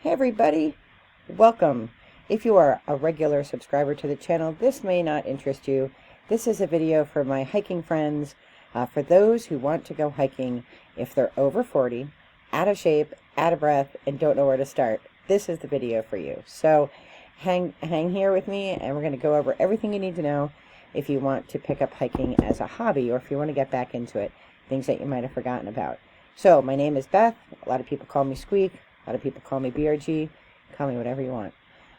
Hey everybody, welcome. If you are a regular subscriber to the channel, this may not interest you. This is a video for my hiking friends, for those who want to go hiking if they're over 40, out of shape, out of breath, and don't know where to start. This is the video for you. So hang here with me, and we're going to go over everything you need to know if you want to pick up hiking as a hobby or if you want to get back into it, things that you might have forgotten about. So my name is Beth. A lot of people call me Squeak. A lot of people call me BRG. Call me whatever you want.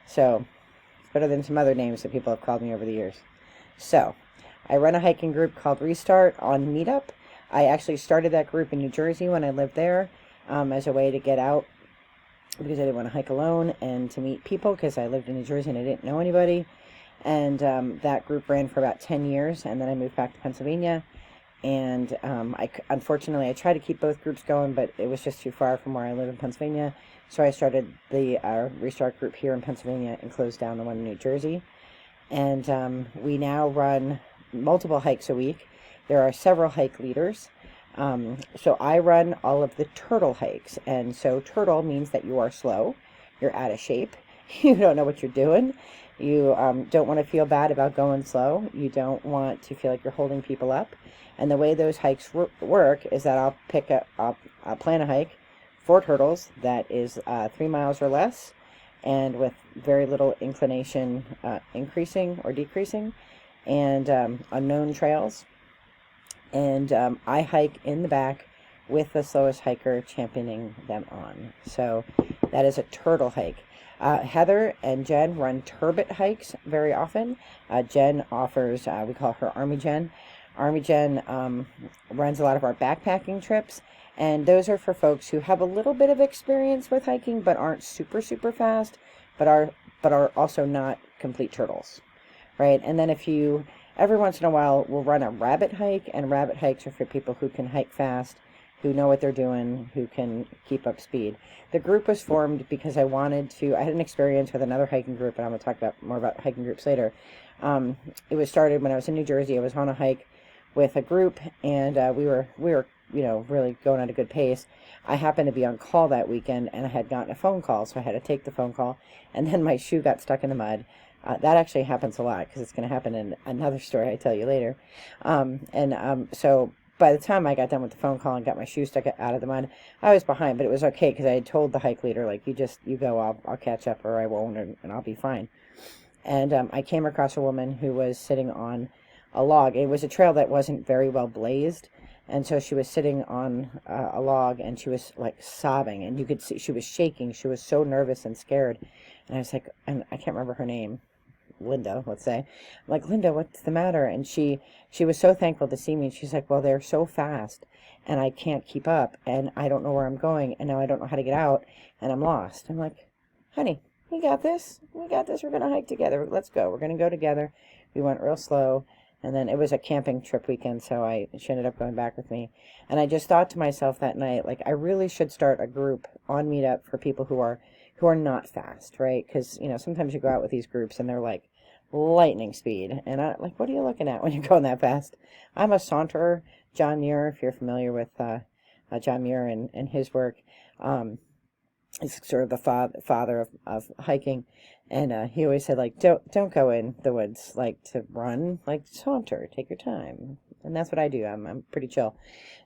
So, it's better than some other names that people have called me over the years. So, I run a hiking group called Restart on Meetup. I actually started that group in New Jersey when I lived there as a way to get out because I didn't want to hike alone and to meet people because I lived in New Jersey and I didn't know anybody. And that group ran for about 10 years, and then I moved back to Pennsylvania. And unfortunately, I tried to keep both groups going, but it was just too far from where I live in Pennsylvania. So I started the Restart group here in Pennsylvania and closed down the one in New Jersey. And we now run multiple hikes a week. There are several hike leaders. So I run all of the turtle hikes. And so turtle means that you are slow, you're out of shape, you don't know what you're doing. You don't want to feel bad about going slow. You don't want to feel like you're holding people up. And the way those hikes work is that I'll plan a hike for turtles that is 3 miles or less, and with very little inclination increasing or decreasing, and unknown trails. And I hike in the back with the slowest hiker championing them on. So that is a turtle hike. Heather and Jen run turbot hikes very often. Jen offers, we call her Army Jen. Army Jen runs a lot of our backpacking trips, and those are for folks who have a little bit of experience with hiking but aren't super fast, but are also not complete turtles, right? And then if you every once in a while we'll run a rabbit hike, and rabbit hikes are for people who can hike fast, who know what they're doing, who can keep up speed. The group was formed because I had an experience with another hiking group, and I'm going to talk more about hiking groups later. It was started when I was in New Jersey. I was on a hike with a group, and we were really going at a good pace. I happened to be on call that weekend, and I had gotten a phone call, so I had to take the phone call, and then my shoe got stuck in the mud. That actually happens a lot, because it's going to happen in another story I tell you later. So by the time I got done with the phone call and got my shoe stuck out of the mud, I was behind, but it was okay, because I had told the hike leader, like, you go, I'll catch up, or I won't, and I'll be fine. And I came across a woman who was sitting on a log. It was a trail that wasn't very well blazed, and so she was sitting on a log, and she was like sobbing, and you could see she was shaking. She was so nervous and scared. And I was like, and I can't remember her name, Linda, let's say. I'm like, Linda, what's the matter? And she was so thankful to see me. She's like, well, they're so fast, and I can't keep up, and I don't know where I'm going, and now I don't know how to get out, and I'm lost. I'm like, honey, we got this. We're going to hike together. Let's go. We're going to go together. We went real slow. And then it was a camping trip weekend, so she ended up going back with me. And I just thought to myself that night, like, I really should start a group on Meetup for people who are not fast, right? Because, sometimes you go out with these groups and they're like lightning speed. And I'm like, what are you looking at when you're going that fast? I'm a saunterer. John Muir, if you're familiar with John Muir and his work, he's sort of the father of hiking. And he always said, like, don't go in the woods, like, to run, like, saunter, take your time. And that's what I do. I'm pretty chill.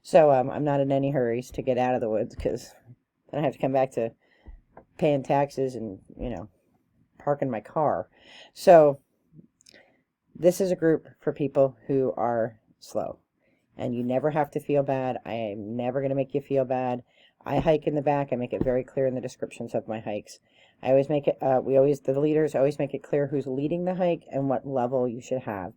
So I'm not in any hurries to get out of the woods, because then I have to come back to paying taxes and, parking my car. So this is a group for people who are slow. And you never have to feel bad. I am never going to make you feel bad. I hike in the back. I make it very clear in the descriptions of my hikes. I always make it, the leaders always make it clear who's leading the hike and what level you should have.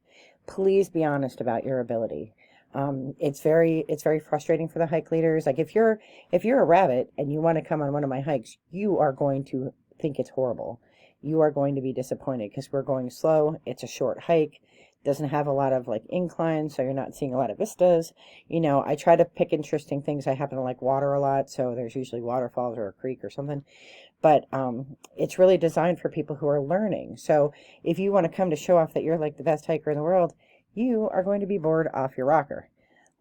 Please be honest about your ability. It's very frustrating for the hike leaders. Like, if you're a rabbit and you want to come on one of my hikes, you are going to think it's horrible. You are going to be disappointed because we're going slow. It's a short hike. Doesn't have a lot of like inclines, so you're not seeing a lot of vistas. I try to pick interesting things. I happen to like water a lot, so there's usually waterfalls or a creek or something. But it's really designed for people who are learning. So if you want to come to show off that you're like the best hiker in the world, you are going to be bored off your rocker.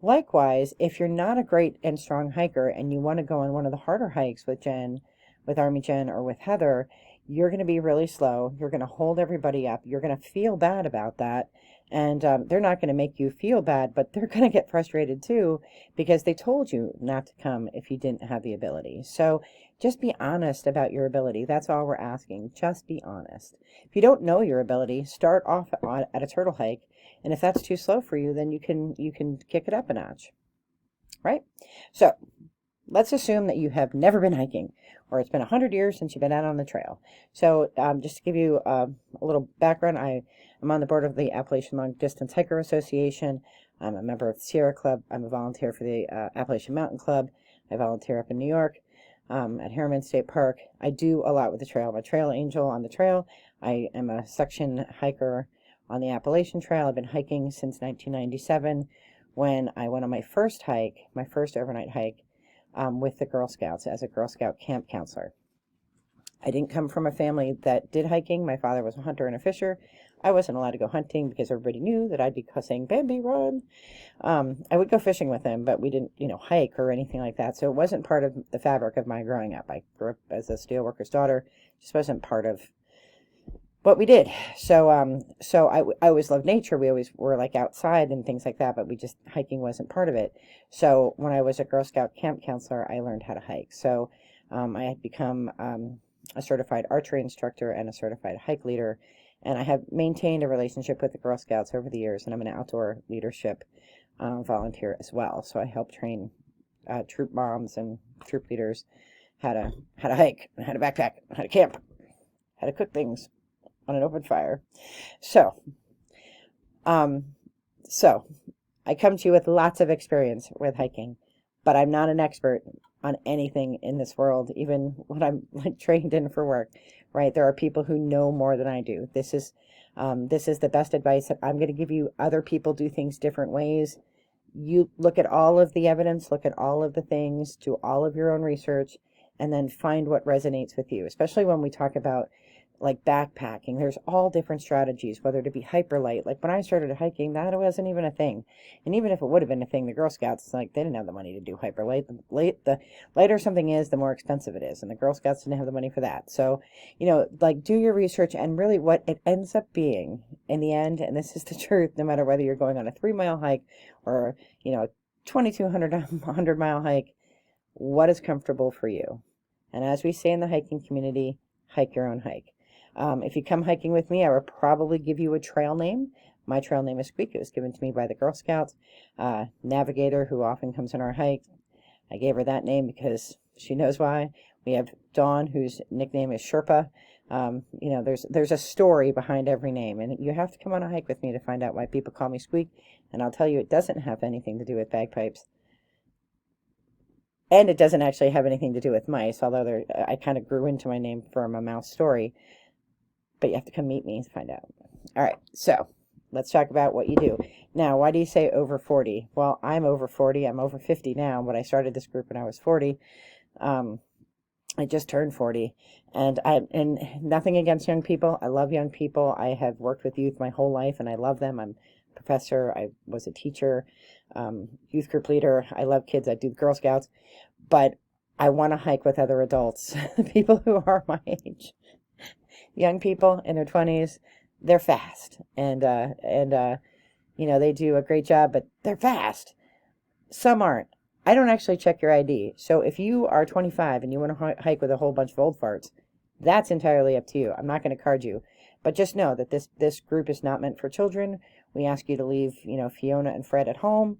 Likewise, if you're not a great and strong hiker and you want to go on one of the harder hikes with Jen with Army Jen or with Heather, you're going to be really slow. You're going to hold everybody up. You're going to feel bad about that. And they're not going to make you feel bad, but they're going to get frustrated too because they told you not to come if you didn't have the ability. So just be honest about your ability. That's all we're asking. Just be honest. If you don't know your ability, start off at a turtle hike. And if that's too slow for you, then you can kick it up a notch. Right? So let's assume that you have never been hiking, or it's been 100 years since you've been out on the trail. So just to give you a little background, I'm on the board of the Appalachian Long Distance Hiker Association. I'm a member of the Sierra Club. I'm a volunteer for the Appalachian Mountain Club. I volunteer up in New York at Harriman State Park. I do a lot with the trail. I'm a trail angel on the trail. I am a section hiker on the Appalachian Trail. I've been hiking since 1997 when I went on my first hike, my first overnight hike, with the Girl Scouts as a Girl Scout camp counselor. I didn't come from a family that did hiking. My father was a hunter and a fisher. I wasn't allowed to go hunting because everybody knew that I'd be saying, Bambi, run. I would go fishing with them, but we didn't, hike or anything like that. So it wasn't part of the fabric of my growing up. I grew up as a steelworker's daughter. Just wasn't part of what we did. So I always loved nature. We always were like outside and things like that, but hiking wasn't part of it. So when I was a Girl Scout camp counselor, I learned how to hike. So I had become a certified archery instructor and a certified hike leader, and I have maintained a relationship with the Girl Scouts over the years, and I'm an outdoor leadership volunteer as well. So I help train troop moms and troop leaders how to hike, how to backpack, how to camp, how to cook things on an open fire. So I come to you with lots of experience with hiking, but I'm not an expert on anything in this world, even what I'm trained in for work, right? There are people who know more than I do. This is the best advice that I'm going to give you. Other people do things different ways. You look at all of the evidence, look at all of the things, do all of your own research, and then find what resonates with you, especially when we talk about like backpacking. There's all different strategies, whether to be hyper light. Like when I started hiking, that wasn't even a thing. And even if it would have been a thing, the Girl Scouts, they didn't have the money to do hyper light. The lighter something is, the more expensive it is. And the Girl Scouts didn't have the money for that. So, do your research, and really what it ends up being in the end, and this is the truth, no matter whether you're going on a 3-mile hike or, a 2,200 mile hike, what is comfortable for you? And as we say in the hiking community, hike your own hike. If you come hiking with me, I will probably give you a trail name. My trail name is Squeak. It was given to me by the Girl Scouts. Navigator, who often comes on our hikes, I gave her that name because she knows why. We have Dawn, whose nickname is Sherpa. There's a story behind every name, and you have to come on a hike with me to find out why people call me Squeak. And I'll tell you, it doesn't have anything to do with bagpipes. And it doesn't actually have anything to do with mice, although I kind of grew into my name from a mouse story. But you have to come meet me to find out. All right, so let's talk about what you do. Now, why do you say over 40? Well, I'm over 40. I'm over 50 now, but I started this group when I was 40. I just turned 40. And nothing against young people. I love young people. I have worked with youth my whole life, and I love them. I'm a professor. I was a teacher, youth group leader. I love kids. I do the Girl Scouts. But I want to hike with other adults, people who are my age. Young people in their 20s, they're fast, and they do a great job, but they're fast. Some aren't. I don't actually check your ID. So if you are 25 and you want to hike with a whole bunch of old farts, that's entirely up to you. I'm not going to card you, but just know that this group is not meant for children. We ask you to leave, Fiona and Fred at home.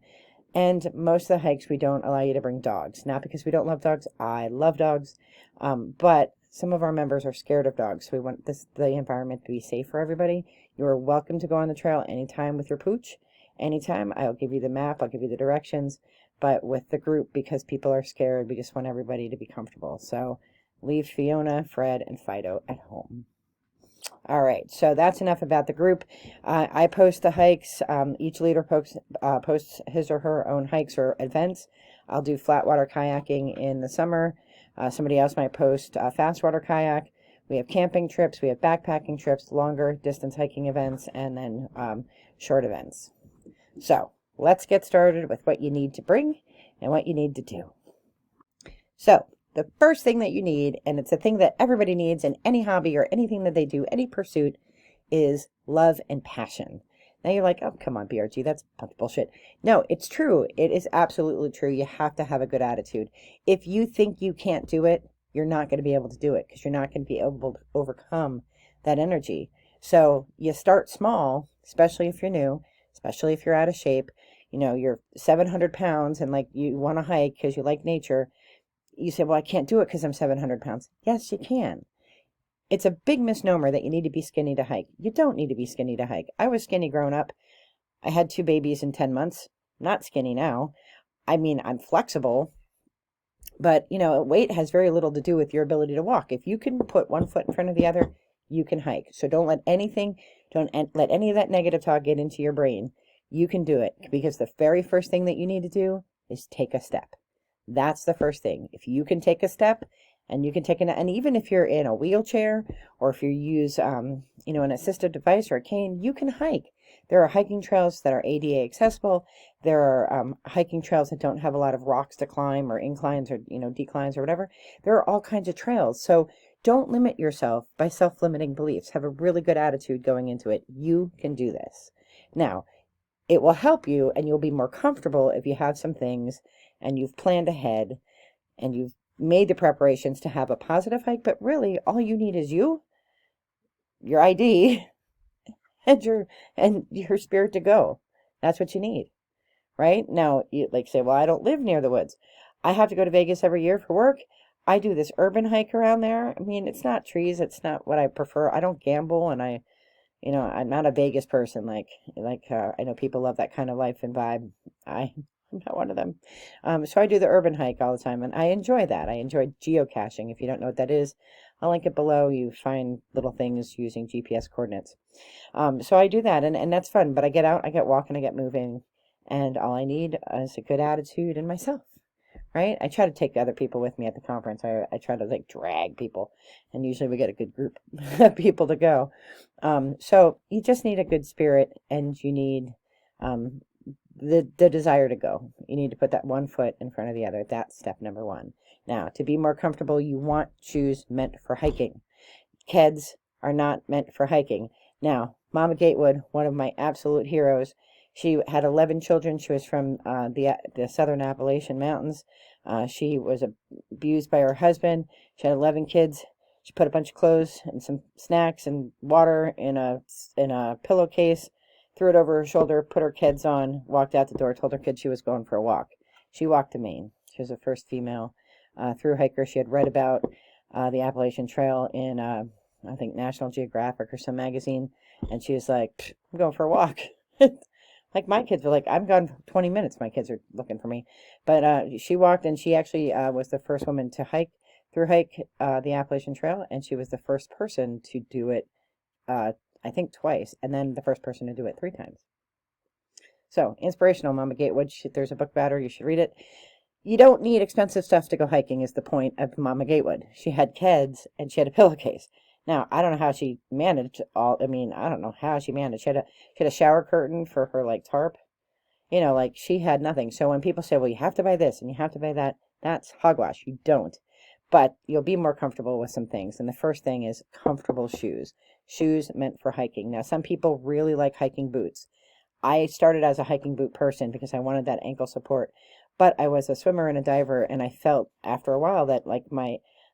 And most of the hikes, we don't allow you to bring dogs. Not because we don't love dogs. I love dogs. But some of our members are scared of dogs. So we want the environment to be safe for everybody. You are welcome to go on the trail anytime with your pooch. Anytime. I'll give you the map. I'll give you the directions. But with the group, because people are scared, we just want everybody to be comfortable. So leave Fiona, Fred, and Fido at home. All right, so that's enough about the group. I post the hikes. Each leader posts his or her own hikes or events. I'll do flat water kayaking in the summer. Somebody else might post fast water kayak. We have camping trips. We have backpacking trips, longer distance hiking events, and then short events. So let's get started with what you need to bring and what you need to do. So the first thing that you need, and it's a thing that everybody needs in any hobby or anything that they do, any pursuit, is love and passion. Now you're like, oh, come on, BRG, that's bullshit. No, it's true. It is absolutely true. You have to have a good attitude. If you think you can't do it, you're not going to be able to do it because you're not going to be able to overcome that energy. So you start small, especially if you're new, especially if you're out of shape. You know, you're 700 pounds and like you want to hike because you like nature. You say, well, I can't do it because I'm 700 pounds. Yes, you can. It's a big misnomer that you need to be skinny to hike. You don't need to be skinny to hike. I was skinny growing up. I had 2 babies in 10 months. Not skinny now. I mean, I'm flexible, but you know, weight has very little to do with your ability to walk. If you can put one foot in front of the other, you can hike. So don't let any of that negative talk get into your brain. You can do it because the very first thing that you need to do is take a step. That's the first thing. If you can take a step, and you can take and even if you're in a wheelchair or if you use, an assistive device or a cane, you can hike. There are hiking trails that are ADA accessible. There are hiking trails that don't have a lot of rocks to climb or inclines or, declines or whatever. There are all kinds of trails. So don't limit yourself by self-limiting beliefs. Have a really good attitude going into it. You can do this. Now, it will help you and you'll be more comfortable if you have some things and you've planned ahead and you've made the preparations to have a positive hike, but really all you need is your ID, and your spirit to go. That's what you need, right? Now, you like say, well, I don't live near the woods. I have to go to Vegas every year for work. I do this urban hike around there. I mean, it's not trees. It's not what I prefer. I don't gamble, and I'm not a Vegas person. I know people love that kind of life and vibe. I'm not one of them. So I do the urban hike all the time, and I enjoy that. I enjoy geocaching. If you don't know what that is, I'll link it below. You find little things using GPS coordinates. So I do that, and that's fun. But I get out, I get walking, I get moving, and all I need is a good attitude in myself, right? I try to take other people with me at the conference. I try to drag people, and usually we get a good group of people to go. So you just need a good spirit, and you need the desire to go. You need to put that one foot in front of the other. That's step number 1. Now, to be more comfortable, you want shoes meant for hiking. Keds are not meant for hiking. Now, Mama Gatewood, one of my absolute heroes, she had 11 children. She was from the Southern Appalachian Mountains. She was abused by her husband. She had 11 kids. She put a bunch of clothes and some snacks and water in a pillowcase, threw it over her shoulder, put her kids on, walked out the door, told her kids she was going for a walk. She walked to Maine. She was the first female through hiker. She had read about the Appalachian Trail in, I think, National Geographic or some magazine, and she was like, I'm going for a walk. Like my kids were like, I'm gone for 20 minutes. My kids are looking for me. But she walked, and she actually was the first woman to hike the Appalachian Trail, and she was the first person to do it, I think twice, and then the first person to do it 3 times. So, inspirational, Mama Gatewood. There's a book about her. You should read it. You don't need expensive stuff to go hiking is the point of Mama Gatewood. She had kids, and she had a pillowcase. Now, I don't know how she managed I don't know how she managed. She had a shower curtain for her, tarp. She had nothing. So when people say, well, you have to buy this and you have to buy that, that's hogwash. You don't. But you'll be more comfortable with some things. And the first thing is comfortable shoes. Shoes meant for hiking. Now, some people really like hiking boots. I started as a hiking boot person because I wanted that ankle support. But I was a swimmer and a diver, and I felt after a while that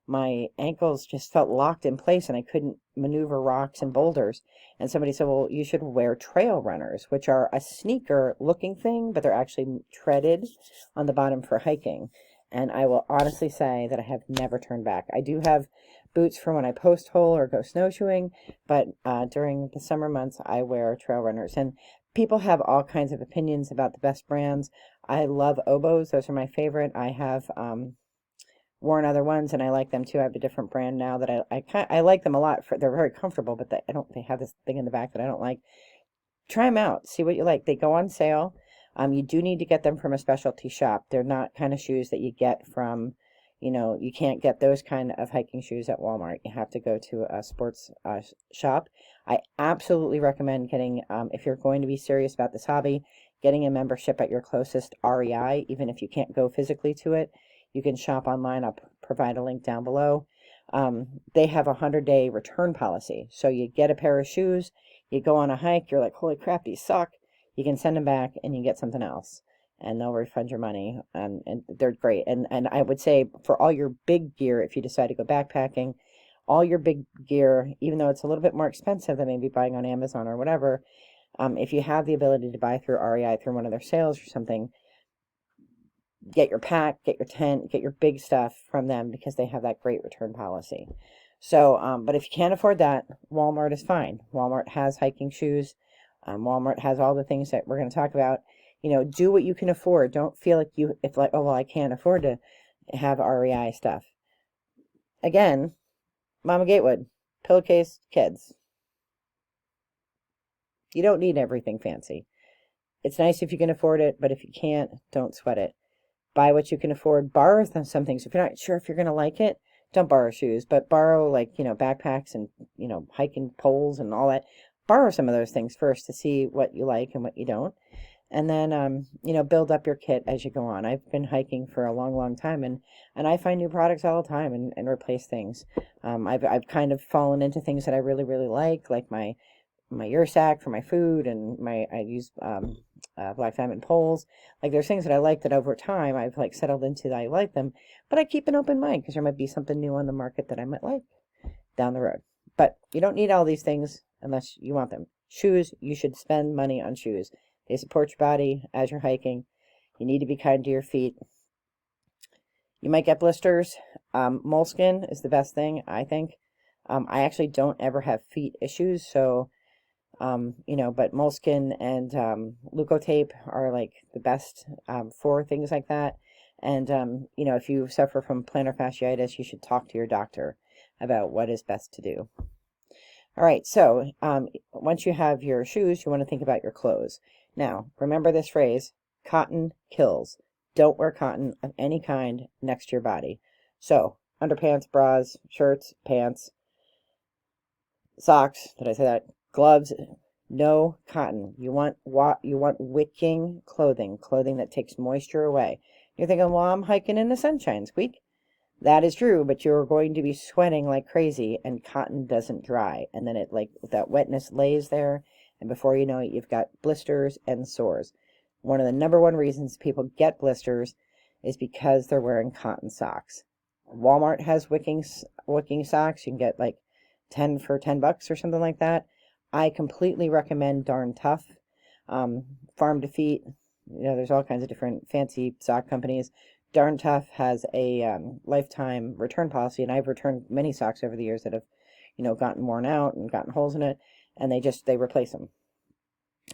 my ankles just felt locked in place and I couldn't maneuver rocks and boulders. And somebody said, well, you should wear trail runners, which are a sneaker looking thing, but they're actually treaded on the bottom for hiking. And I will honestly say that I have never turned back. I do have boots for when I post hole or go snowshoeing, but during the summer months, I wear trail runners. And people have all kinds of opinions about the best brands. I love Oboes. Those are my favorite. I have worn other ones, and I like them too. I have a different brand now that I like them a lot. They're very comfortable, but they have this thing in the back that I don't like. Try them out. See what you like. They go on sale. You do need to get them from a specialty shop. They're not kind of shoes that you get from, you can't get those kind of hiking shoes at Walmart. You have to go to a sports shop. I absolutely recommend getting, if you're going to be serious about this hobby, getting a membership at your closest REI, even if you can't go physically to it. You can shop online. I'll provide a link down below. They have a 100-day return policy. So you get a pair of shoes, you go on a hike, you're like, holy crap, these suck. You can send them back and you get something else, and they'll refund your money. And they're great. And I would say for all your big gear, if you decide to go backpacking, all your big gear, even though it's a little bit more expensive than maybe buying on Amazon or whatever, if you have the ability to buy through REI, through one of their sales or something, get your pack, get your tent, get your big stuff from them, because they have that great return policy. So, but if you can't afford that, Walmart is fine. Walmart has hiking shoes. Walmart has all the things that we're going to talk about. Do what you can afford. Don't feel like oh, well, I can't afford to have REI stuff. Again, Mama Gatewood, pillowcase, kids. You don't need everything fancy. It's nice if you can afford it, but if you can't, don't sweat it. Buy what you can afford. Borrow some things. If you're not sure if you're going to like it, don't borrow shoes, but borrow, like, backpacks and, hiking poles and all that. Borrow some of those things first to see what you like and what you don't. And then, build up your kit as you go on. I've been hiking for a long, long time, and I find new products all the time and replace things. I've kind of fallen into things that I really, really like my Ursack for my food, and I use Black Diamond poles. Like, there's things that I like that over time I've like settled into that I like them, but I keep an open mind because there might be something new on the market that I might like down the road. But you don't need all these things unless you want them. Shoes, you should spend money on shoes. They support your body as you're hiking. You need to be kind to your feet. You might get blisters. Moleskin is the best thing, I think. I actually don't ever have feet issues, so but moleskin and leukotape are like the best for things like that. And if you suffer from plantar fasciitis, you should talk to your doctor about what is best to do. All right, so once you have your shoes, you want to think about your clothes. Now, remember this phrase: cotton kills. Don't wear cotton of any kind next to your body. So underpants, bras, shirts, pants, socks. Did I say that? Gloves. No cotton. You want wicking clothing that takes moisture away. You're thinking, well, I'm hiking in the sunshine, squeak. That is true, but you're going to be sweating like crazy, and cotton doesn't dry. And then that wetness lays there, and before you know it, you've got blisters and sores. One of the number one reasons people get blisters is because they're wearing cotton socks. Walmart has wicking socks. You can get like 10 for $10 or something like that. I completely recommend Darn Tough, Farm to Feet. There's all kinds of different fancy sock companies. Darn Tough has a lifetime return policy, and I've returned many socks over the years that have, gotten worn out and gotten holes in it, and they replace them.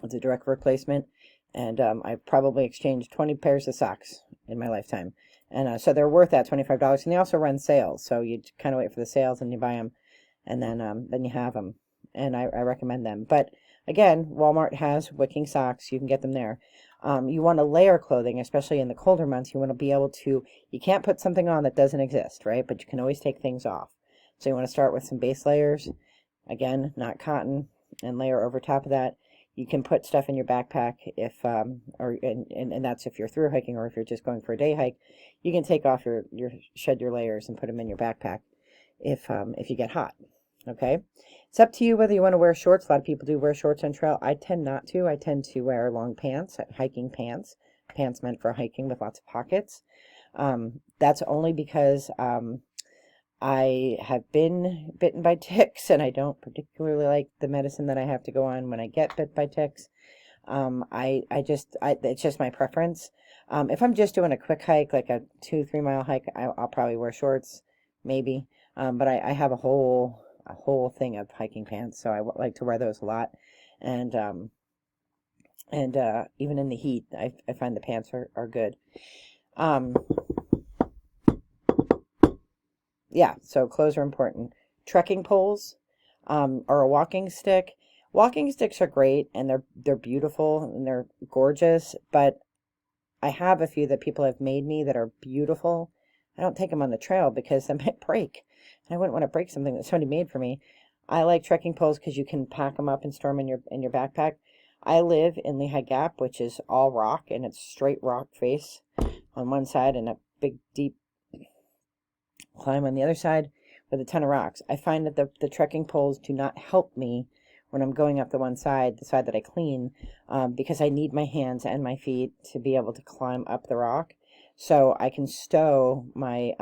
It's a direct replacement, and I've probably exchanged 20 pairs of socks in my lifetime, and so they're worth that $25. And they also run sales, so you kind of wait for the sales and you buy them, and then you have them. And I recommend them. But again, Walmart has wicking socks. You can get them there. You want to layer clothing, especially in the colder months. You want to be able to, you can't put something on that doesn't exist, right? But you can always take things off. So you want to start with some base layers. Again, not cotton, and layer over top of that. You can put stuff in your backpack and that's if you're through hiking, or if you're just going for a day hike. You can take off shed your layers and put them in your backpack if you get hot. Okay, it's up to you whether you want to wear shorts. A lot of people do wear shorts on trail. I tend not to. I tend to wear long pants, hiking pants meant for hiking with lots of pockets. That's only because I have been bitten by ticks, and I don't particularly like the medicine that I have to go on when I get bit by ticks. It's just my preference. If I'm just doing a quick hike, like a 2-3 mile hike, I'll probably wear shorts, maybe. But I have a whole thing of hiking pants, so I like to wear those a lot. And even in the heat, I find the pants are good. Yeah, so clothes are important. Trekking poles, or a walking stick. Walking sticks are great, and they're beautiful, and they're gorgeous, but I have a few that people have made me that are beautiful. I don't take them on the trail because they might break. And I wouldn't want to break something that somebody made for me. I like trekking poles because you can pack them up and store them in your backpack. I live in Lehigh Gap, which is all rock, and it's straight rock face on one side and a big, deep climb on the other side with a ton of rocks. I find that the trekking poles do not help me when I'm going up the one side, the side that I clean, because I need my hands and my feet to be able to climb up the rock. So I can stow my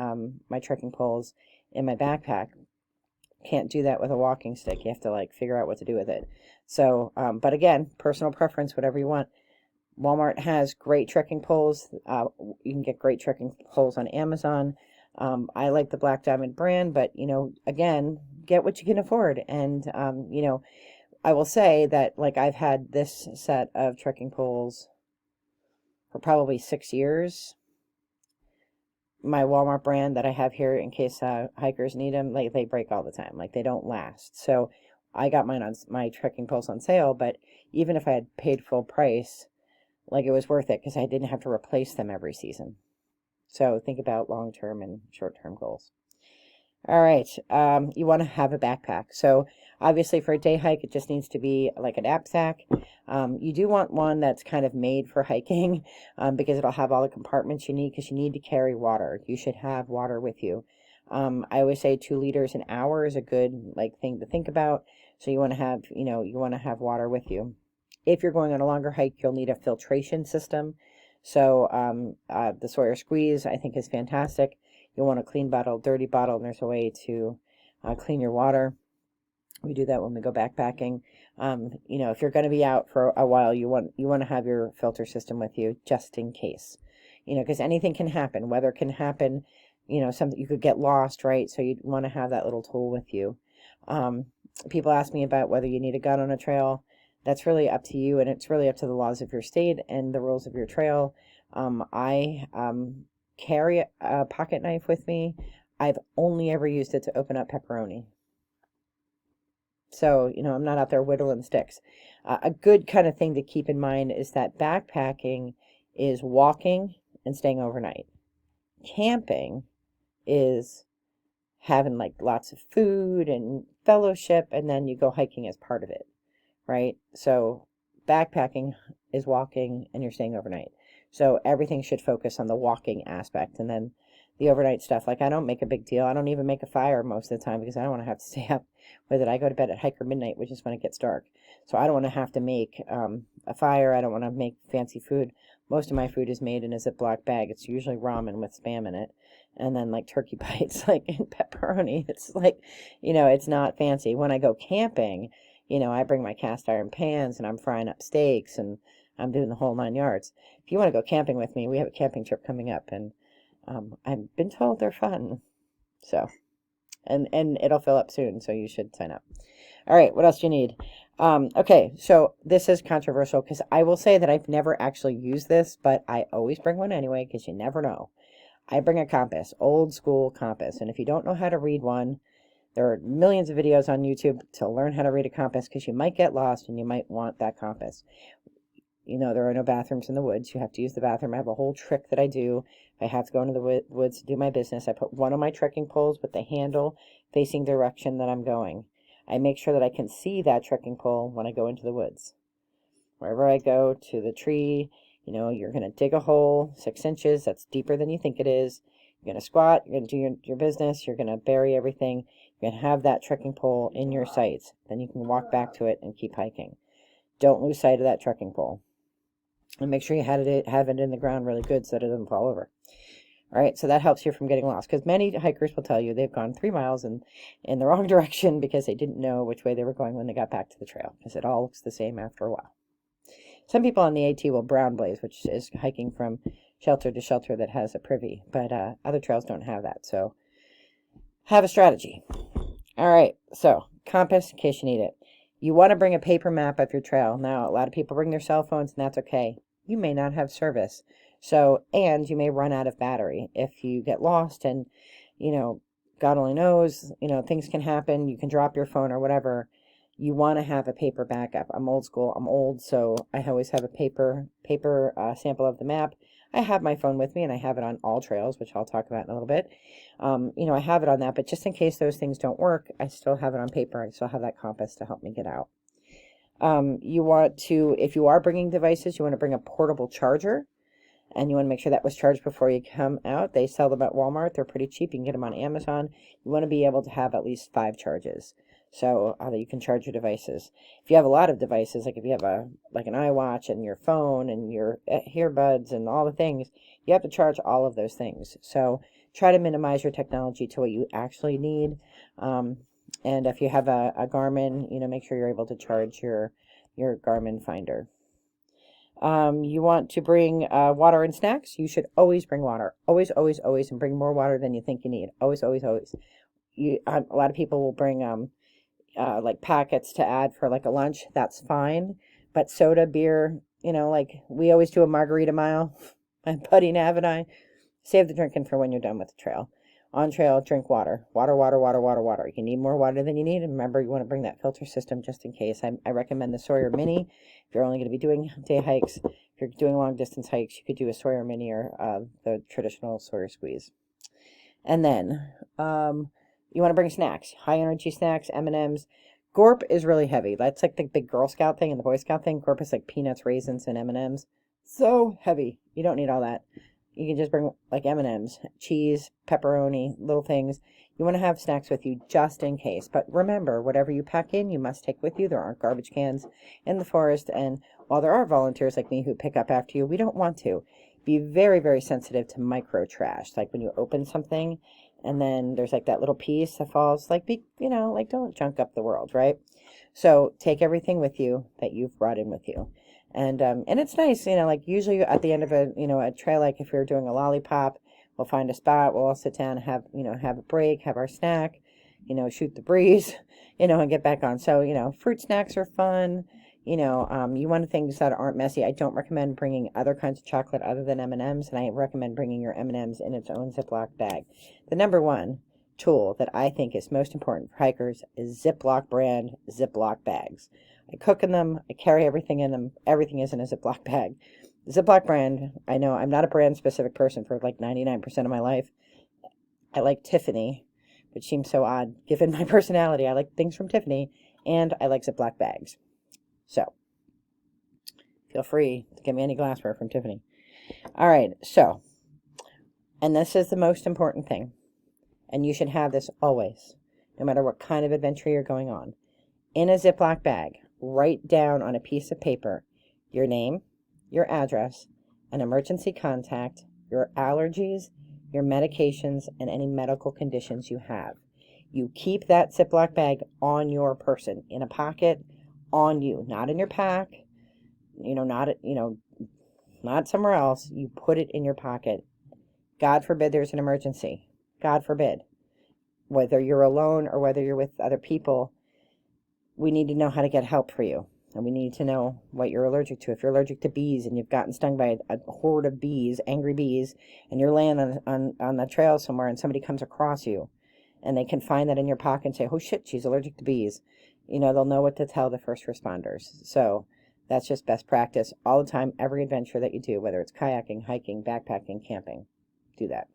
my trekking poles in my backpack. Can't do that with a walking stick. You have to like figure out what to do with it. So, but again, personal preference, whatever you want. Walmart has great trekking poles. You can get great trekking poles on Amazon. I like the Black Diamond brand, but, you know, again, get what you can afford. And, you know, I will say that, like, I've had this set of trekking poles for probably 6 years. My Walmart brand that I have here in case hikers need them, like, they break all the time. Like, they don't last. So I got mine on my trekking poles on sale, but even if I had paid full price, like, it was worth it because I didn't have to replace them every season. So think about long-term and short-term goals. All right, you want to have a backpack. So obviously for a day hike, it just needs to be like a knapsack. You do want one that's kind of made for hiking because it'll have all the compartments you need because you need to carry water. You should have water with you. I always say 2 liters an hour is a good like thing to think about. So you want to have, you know, you want to have water with you. If you're going on a longer hike, you'll need a filtration system. So the Sawyer Squeeze, I think, is fantastic. You'll want a clean bottle, dirty bottle, and there's a way to clean your water. We do that when we go backpacking. You know, if you're going to be out for a while, you want to have your filter system with you just in case. You know, because anything can happen. Weather can happen. You know, something you could get lost, right? So you want to have that little tool with you. People ask me about whether you need a gun on a trail. That's really up to you, and it's really up to the laws of your state and the rules of your trail. I carry a pocket knife with me. I've only ever used it to open up pepperoni. So, you know, I'm not out there whittling sticks. A good kind of thing to keep in mind is that backpacking is walking and staying overnight. Camping is having like lots of food and fellowship, and then you go hiking as part of it, right? So backpacking is walking and you're staying overnight. So everything should focus on the walking aspect, and then the overnight stuff. Like, I don't make a big deal. I don't even make a fire most of the time because I don't want to have to stay up with it. I go to bed at hiker midnight, which is when it gets dark. So I don't want to have to make a fire. I don't want to make fancy food. Most of my food is made in a Ziploc bag. It's usually ramen with Spam in it, and then like turkey bites, like in pepperoni. It's like, you know, it's not fancy. When I go camping, you know, I bring my cast iron pans and I'm frying up steaks and I'm doing the whole 9 yards. If you want to go camping with me, we have a camping trip coming up, and I've been told they're fun. So, and it'll fill up soon, so you should sign up. All right, what else do you need? Okay, so this is controversial because I will say that I've never actually used this, but I always bring one anyway because you never know. I bring a compass, old school compass, and if you don't know how to read one, there are millions of videos on YouTube to learn how to read a compass because you might get lost and you might want that compass. You know, there are no bathrooms in the woods. You have to use the bathroom. I have a whole trick that I do. I have to go into the woods to do my business. I put one of my trekking poles with the handle facing the direction that I'm going. I make sure that I can see that trekking pole when I go into the woods. Wherever I go to the tree, you know, you're going to dig a hole 6 inches. That's deeper than you think it is. You're going to squat. You're going to do your business. You're going to bury everything. You're going to have that trekking pole in your sights. Then you can walk back to it and keep hiking. Don't lose sight of that trekking pole. And make sure you have it in the ground really good so that it doesn't fall over. All right, so that helps you from getting lost, because many hikers will tell you they've gone 3 miles in the wrong direction because they didn't know which way they were going when they got back to the trail, because it all looks the same after a while. Some people on the AT will brown blaze, which is hiking from shelter to shelter that has a privy, but other trails don't have that, so have a strategy. All right, so compass in case you need it. You want to bring a paper map of your trail. Now, a lot of people bring their cell phones, and that's okay. You may not have service. So, and you may run out of battery. If you get lost and, you know, God only knows, you know, things can happen. You can drop your phone or whatever. You want to have a paper backup. I'm old school. I'm old, so I always have a paper sample of the map. I have my phone with me, and I have it on all trails, which I'll talk about in a little bit. You know, I have it on that, but just in case those things don't work, I still have it on paper. I still have that compass to help me get out. You want to, if you are bringing devices, you want to bring a portable charger. and you want to make sure that was charged before you come out. They sell them at Walmart. They're pretty cheap. You can get them on Amazon. You want to be able to have at least 5 charges, so that you can charge your devices. If you have a lot of devices, like if you have an iWatch and your phone and your earbuds and all the things, you have to charge all of those things. So try to minimize your technology to what you actually need. And if you have a Garmin, make sure you're able to charge your Garmin Finder. You want to bring water and snacks. You should always bring water. Always, always, always, and bring more water than you think you need. Always, always, always. A lot of people will bring like packets to add for like a lunch. That's fine. But soda, beer, like we always do a margarita mile. My buddy Nav and I save the drinking for when you're done with the trail. On trail, drink water. Water, water, water, water, water. You need more water than you need. And remember, you want to bring that filter system just in case. I recommend the Sawyer Mini. If you're only going to be doing day hikes, if you're doing long distance hikes, you could do a Sawyer Mini or the traditional Sawyer Squeeze. And then you want to bring snacks. High energy snacks, M&Ms. Gorp is really heavy. That's like the big Girl Scout thing and the Boy Scout thing. Gorp is like peanuts, raisins, and M&Ms. So heavy. You don't need all that. You can just bring like M&Ms, cheese, pepperoni, little things. You want to have snacks with you just in case. But remember, whatever you pack in, you must take with you. There aren't garbage cans in the forest. And while there are volunteers like me who pick up after you, we don't want to. Be very, very sensitive to micro trash. Like when you open something and then there's like that little piece that falls, like, like don't junk up the world, right? So take everything with you that you've brought in with you. And it's nice, like usually at the end of a trail, like if you're doing a lollipop, we'll find a spot, we'll all sit down, have a break, have our snack, shoot the breeze, and get back on. So, fruit snacks are fun. You want things that aren't messy. I don't recommend bringing other kinds of chocolate other than M&Ms, and I recommend bringing your M&Ms in its own Ziploc bag. The number one tool that I think is most important for hikers is Ziploc brand Ziploc bags. I cook in them. I carry everything in them. Everything is in a Ziploc bag. Ziploc brand, I know I'm not a brand specific person for like 99% of my life. I like Tiffany, which seems so odd given my personality. I like things from Tiffany, and I like Ziploc bags. So feel free to give me any glassware from Tiffany. All right, so, and this is the most important thing, and you should have this always, no matter what kind of adventure you're going on. In a Ziploc bag, write down on a piece of paper your name, your address, an emergency contact, your allergies, your medications, and any medical conditions you have. You keep that Ziploc bag on your person, in a pocket, on you, not in your pack, not somewhere else. You put it in your pocket. God forbid there's an emergency. God forbid. Whether you're alone or whether you're with other people, we need to know how to get help for you. And we need to know what you're allergic to. If you're allergic to bees and you've gotten stung by a horde of bees, angry bees, and you're laying on the trail somewhere and somebody comes across you and they can find that in your pocket and say, oh shit, she's allergic to bees. They'll know what to tell the first responders. So that's just best practice all the time, every adventure that you do, whether it's kayaking, hiking, backpacking, camping. Do that.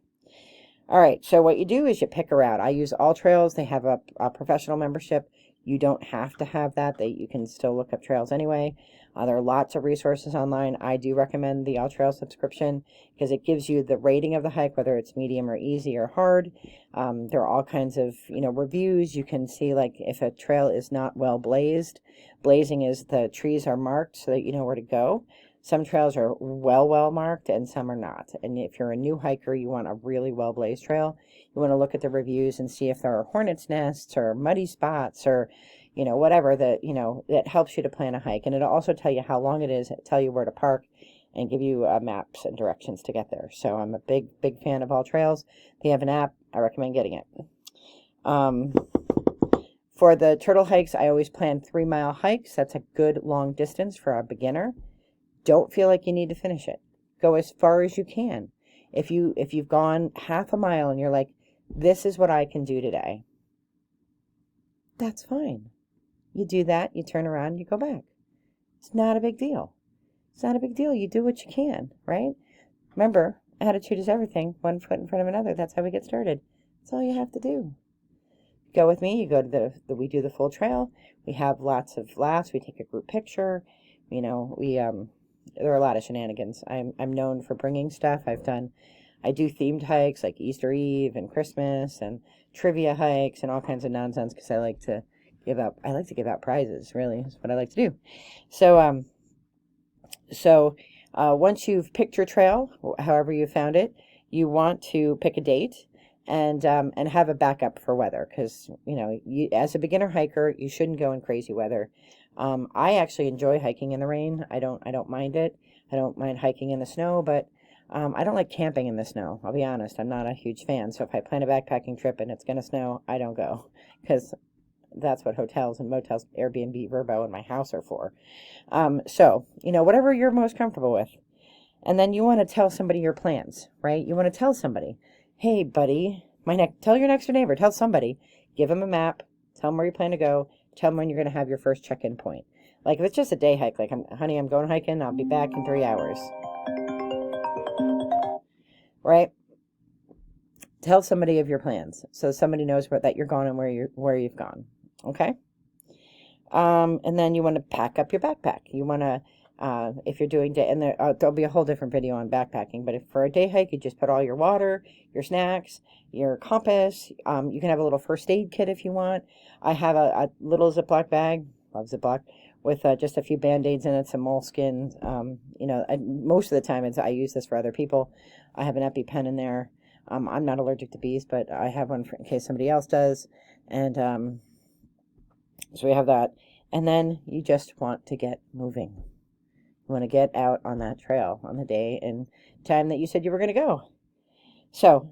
All right, so what you do is you pick a route. I use All Trails. They have a professional membership. You don't have to have that. You can still look up trails anyway. There are lots of resources online. I do recommend the All Trails subscription because it gives you the rating of the hike, whether it's medium or easy or hard. There are all kinds of, reviews. You can see like if a trail is not well blazed. Blazing is the trees are marked so that you know where to go. Some trails are well marked and some are not. And if you're a new hiker, you want a really well blazed trail. You want to look at the reviews and see if there are hornets' nests or muddy spots or, whatever that helps you to plan a hike. And it'll also tell you how long it is, tell you where to park, and give you maps and directions to get there. So I'm a big fan of All Trails. They have an app. I recommend getting it. For the turtle hikes, I always plan 3-mile hikes. That's a good long distance for a beginner. Don't feel like you need to finish it. Go as far as you can. If you've gone half a mile and you're like, this is what I can do today, that's fine. You do that, you turn around, you go back. It's not a big deal. It's not a big deal. You do what you can, right? Remember, attitude is everything. One foot in front of another. That's how we get started. That's all you have to do. Go with me. You go to we do the full trail. We have lots of laughs. We take a group picture. We there are a lot of shenanigans. I'm known for bringing stuff. I do themed hikes like Easter Eve and Christmas and trivia hikes and all kinds of nonsense because I like to give out prizes, really, is what I like to do. So once you've picked your trail, however you found it, you want to pick a date and have a backup for weather, because as a beginner hiker, you shouldn't go in crazy weather. I actually enjoy hiking in the rain. I don't mind it. I don't mind hiking in the snow, but I don't like camping in the snow. I'll be honest, I'm not a huge fan. So if I plan a backpacking trip and it's going to snow, I don't go, because that's what hotels and motels, Airbnb, Vrbo, and my house are for. So, whatever you're most comfortable with. And then you want to tell somebody your plans, right? You want to tell somebody, hey, buddy, tell your next door neighbor, tell somebody, give them a map, tell them where you plan to go, tell them when you're going to have your first check-in point. Like, if it's just a day hike, like, honey, I'm going hiking, I'll be back in 3 hours. Right? Tell somebody of your plans so somebody knows that you're gone and where you've gone. Okay? And then you want to pack up your backpack. You want to, if you're doing day, and there'll be a whole different video on backpacking, but if for a day hike, you just put all your water, your snacks, your compass. You can have a little first aid kit if you want. I have a little Ziploc bag, love Ziploc, with just a few Band-Aids in it, some moleskin. Most of the time I use this for other people. I have an EpiPen in there. I'm not allergic to bees, but I have one in case somebody else does. And so we have that. And then you just want to get moving. You want to get out on that trail on the day and time that you said you were going to go. So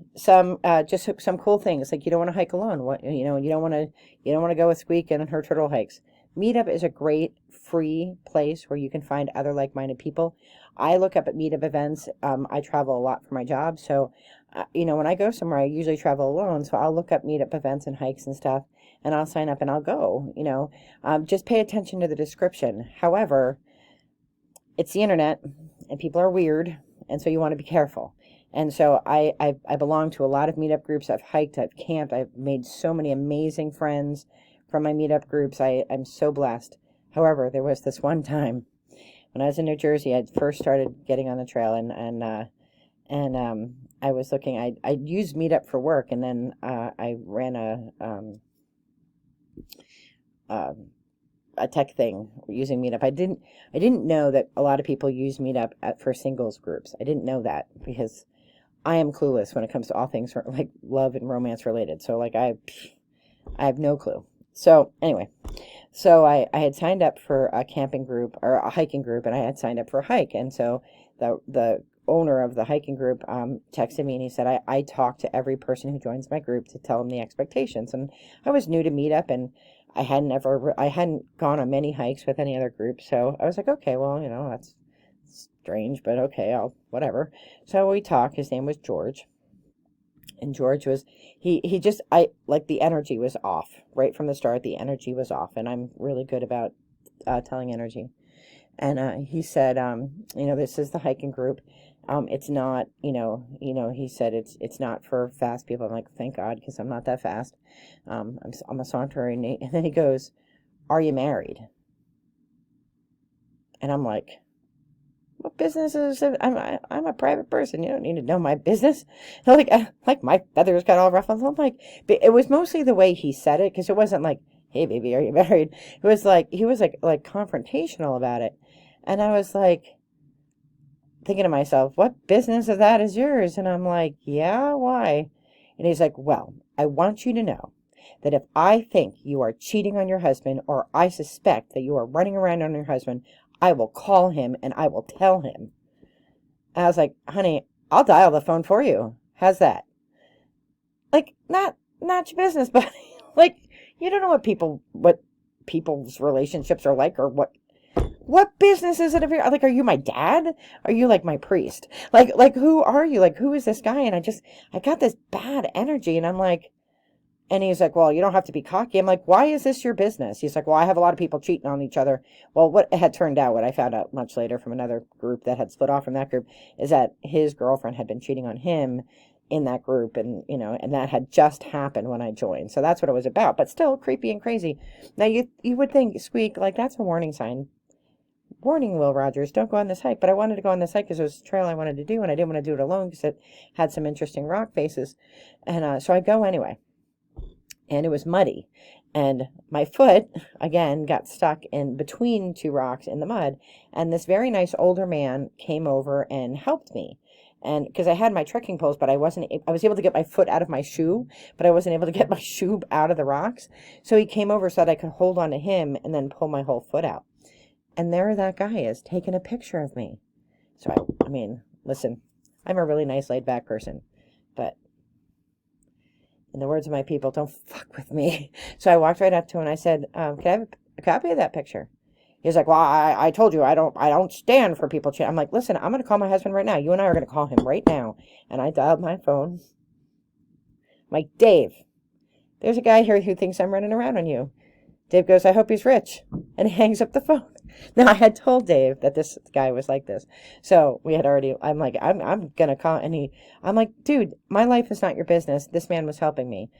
just some cool things, like you don't want to hike alone. You don't want to go with Squeak and her turtle hikes. Meetup is a great free place where you can find other like-minded people. I look up at meetup events. I travel a lot for my job, so when I go somewhere, I usually travel alone. So I'll look up meetup events and hikes and stuff, and I'll sign up and I'll go. Just pay attention to the description. However, it's the internet, and people are weird, and so you want to be careful. And so I belong to a lot of meetup groups. I've hiked, I've camped, I've made so many amazing friends from my meetup groups. I'm so blessed. However, there was this one time when I was in New Jersey. I first started getting on the trail, and I was looking. I used Meetup for work, and then I ran a tech thing using Meetup. I didn't know that a lot of people use Meetup for singles groups. I didn't know that, because I am clueless when it comes to all things like love and romance related. So like I have no clue. So anyway, I had signed up for a camping group or a hiking group, and I had signed up for a hike. And so the owner of the hiking group texted me, and he said, I talk to every person who joins my group to tell them the expectations. And I was new to Meetup, and I hadn't gone on many hikes with any other group. So I was like, okay, well, that's strange, but okay, whatever. So we talked. His name was George. And George was, the energy was off right from the start. The energy was off, and I'm really good about telling energy. And he said, this is the hiking group. It's not, he said it's not for fast people. I'm like, thank God, because I'm not that fast. I'm a saunterer. And then he goes, are you married? And I'm like, what business is it? I'm a private person. You don't need to know my business. Like my feathers got all ruffled. I'm like, but it was mostly the way he said it, because it wasn't like, hey baby, are you married? It was like, he was like confrontational about it. And I was like thinking to myself, what business of that is yours? And I'm like, yeah, why? And he's like, well, I want you to know that if I think you are cheating on your husband, or I suspect that you are running around on your husband, I will call him and I will tell him. And I was like, honey, I'll dial the phone for you. How's that? Like, not your business, buddy. Like, you don't know what people's relationships are like, or what business is it of your, like, are you my dad? Are you like my priest? Like who are you? Like, who is this guy? And I got this bad energy, and I'm like, and he's like, well, you don't have to be cocky. I'm like, why is this your business? He's like, well, I have a lot of people cheating on each other. Well, what had turned out, what I found out much later from another group that had split off from that group, is that his girlfriend had been cheating on him in that group. And, and that had just happened when I joined. So that's what it was about, but still creepy and crazy. Now you would think, Squeak, like, that's a warning sign. warning, Will Rogers, don't go on this hike. But I wanted to go on this hike because it was a trail I wanted to do, and I didn't want to do it alone because it had some interesting rock faces. And so I go anyway. And it was muddy. And my foot, again, got stuck in between two rocks in the mud. And this very nice older man came over and helped me. And because I had my trekking poles, but I was able to get my foot out of my shoe, but I wasn't able to get my shoe out of the rocks. So he came over so that I could hold on to him and then pull my whole foot out. And there that guy is taking a picture of me. So, I mean, listen, I'm a really nice laid back person, but in the words of my people, don't fuck with me. So I walked right up to him and I said, can I have a copy of that picture? He's like, well, I told you, I don't stand for people. I'm like, listen, I'm going to call my husband right now. You and I are going to call him right now. And I dialed my phone. I'm like, Dave, there's a guy here who thinks I'm running around on you. Dave goes, I hope he's rich. And he hangs up the phone. Now, I had told Dave that this guy was like this. So we had already, I'm like, I'm going to call. And I'm like, dude, my life is not your business. This man was helping me.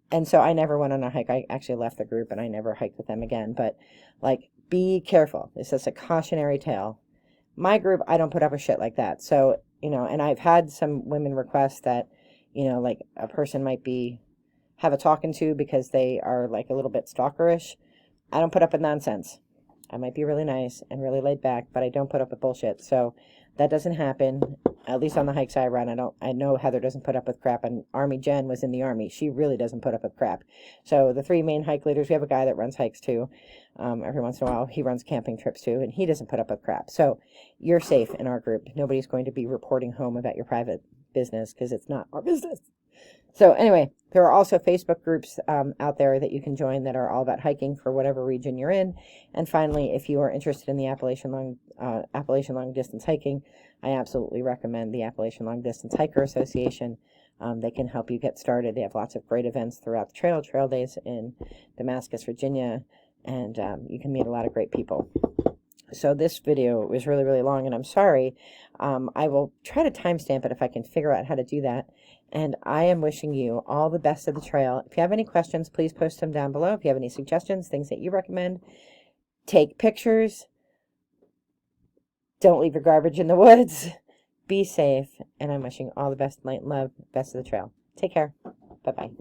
And so I never went on a hike. I actually left the group and I never hiked with them again. But, like, be careful. This is a cautionary tale. My group, I don't put up with shit like that. So, and I've had some women request that, like a person might have a talking to because they are like a little bit stalkerish. I don't put up with nonsense. I might be really nice and really laid back, but I don't put up with bullshit. So that doesn't happen, at least on the hikes I run. I know Heather doesn't put up with crap, and Army Jen was in the Army. She really doesn't put up with crap. So the three main hike leaders, we have a guy that runs hikes too. Every once in a while, he runs camping trips too, and he doesn't put up with crap. So you're safe in our group. Nobody's going to be reporting home about your private business because it's not our business. So anyway, there are also Facebook groups out there that you can join that are all about hiking for whatever region you're in. And finally, if you are interested in the Appalachian Long Distance Hiking, I absolutely recommend the Appalachian Long Distance Hiker Association. They can help you get started. They have lots of great events throughout the trail days in Damascus, Virginia, and you can meet a lot of great people. So this video was really, really long, and I'm sorry. I will try to timestamp it if I can figure out how to do that. And I am wishing you all the best of the trail. If you have any questions, please post them down below. If you have any suggestions, things that you recommend, take pictures. Don't leave your garbage in the woods. Be safe. And I'm wishing all the best, light and love, best of the trail. Take care. Bye-bye.